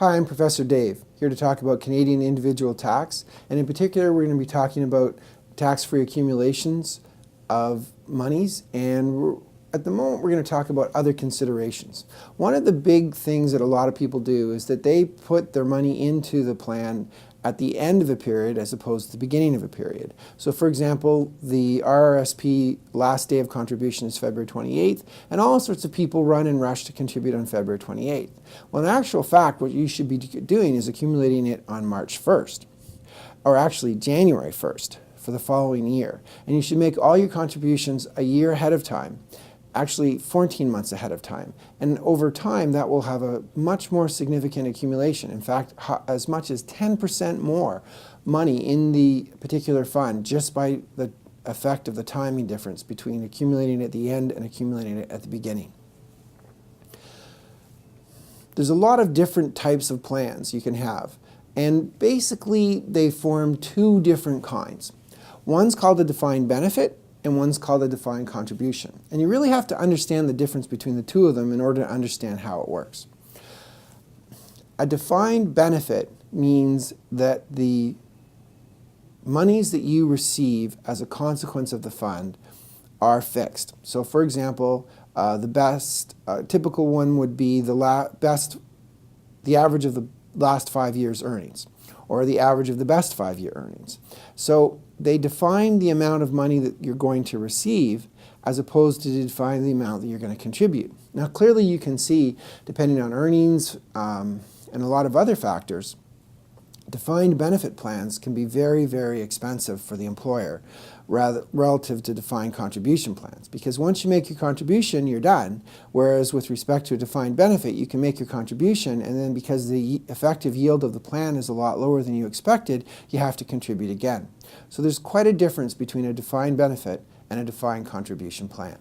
Hi, I'm Professor Dave, here to talk about Canadian individual tax, and in particular we're going to be talking about tax-free accumulations of monies, and at the moment we're going to talk about other considerations. One of the big things that a lot of people do is that they put their money into the plan at the end of a period as opposed to the beginning of a period. So for example, the RRSP last day of contribution is February 28th, and all sorts of people run and rush to contribute on February 28th. Well, in actual fact, what you should be doing is accumulating it on March 1st, or actually January 1st for the following year. And you should make all your contributions a year ahead of time, actually 14 months ahead of time. And over time, that will have a much more significant accumulation. In fact, as much as 10% more money in the particular fund just by the effect of the timing difference between accumulating at the end and accumulating it at the beginning. There's a lot of different types of plans you can have. And basically, they form two different kinds. One's called a defined benefit, and one's called a defined contribution. And you really have to understand the difference between the two of them in order to understand how it works. A defined benefit means that the monies that you receive as a consequence of the fund are fixed. So for example, the typical one would be the average of the last 5 years' earnings, or the average of the best 5-year earnings. So they define the amount of money that you're going to receive as opposed to define the amount that you're going to contribute. Now clearly you can see, depending on earnings and a lot of other factors, defined benefit plans can be very, very expensive for the employer relative to defined contribution plans. Because once you make your contribution, you're done. Whereas with respect to a defined benefit, you can make your contribution, and then because the effective yield of the plan is a lot lower than you expected, you have to contribute again. So there's quite a difference between a defined benefit and a defined contribution plan.